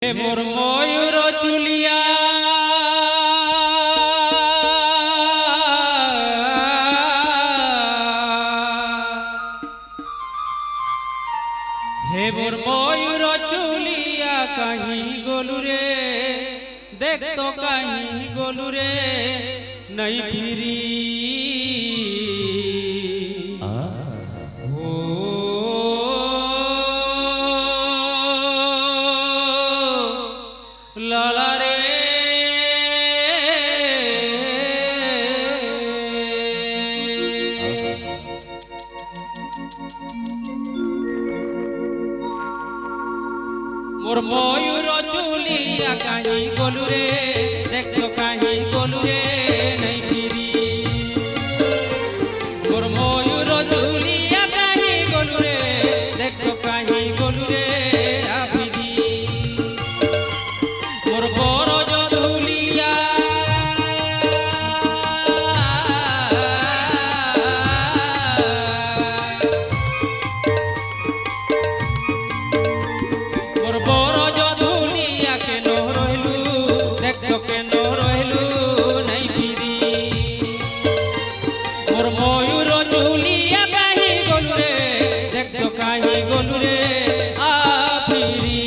হে মোর ময়ূর চুলিয়া হে মোর ময়ূর চুলিয়া কাহি গলু রে দেখ তো কাহি গলু রে নাই ফিরি লালা রে মোর ময়ূর চুলিয়া কাহি গলু রে দেখো কাহি গলু রে নাই ফিরি মোর ময়ূর চুলিয়া কাহি গলু রে দেখো কাহি গলু রে আফিরি মোর বড় জধুলিয়া মোর বড় জধুলিয়া কেন রইলু দেখো কেন রইলু নাই ফিরি মোর ময়ূর চুলিয়া কাহি গলু রে দেখো কাহি গলু রে আফিরি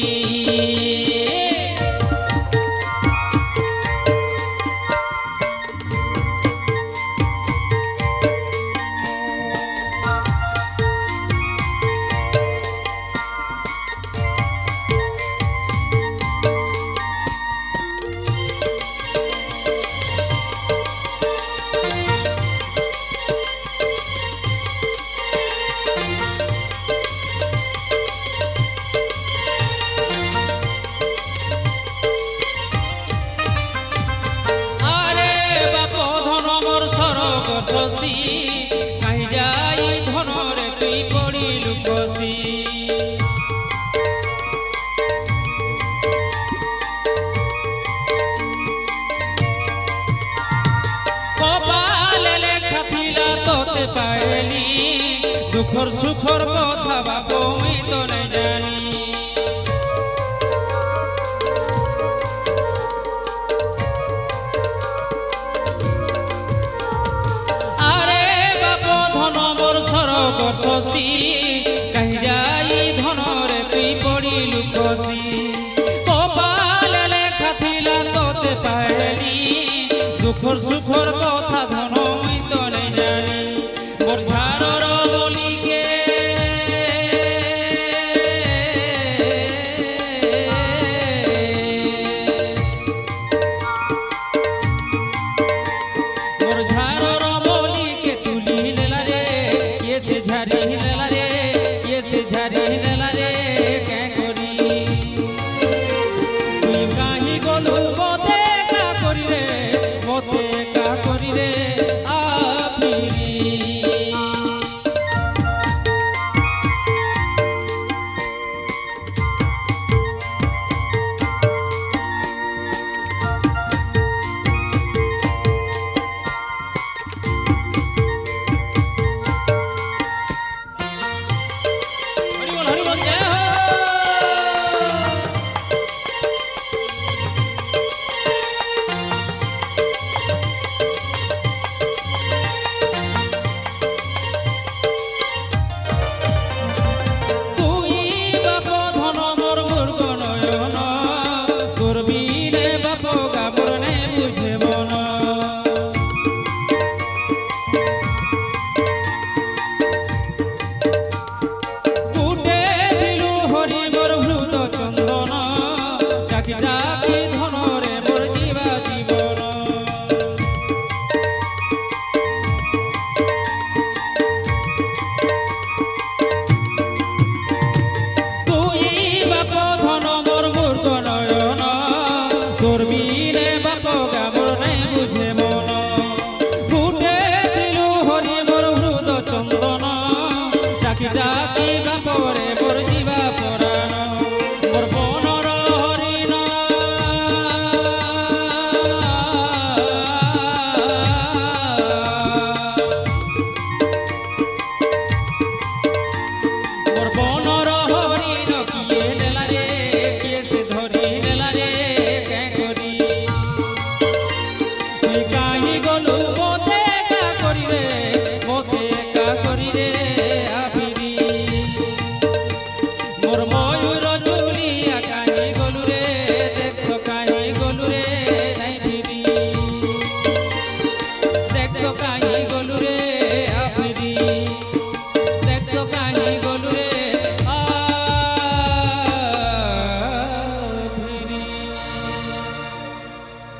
শশী কাহি যাই ধনরে তুই পড়িলু কষি কপালে লেখা থিলা তোতে পাইলি দুঃখর সুখর কথা বাপ মুই তো নাই জানি শশী কাহি যাই ধনরে তুই পড়িলু কষি কপালে লেখা থিলা তোতে পাইলি দুঃখর সুখর কথা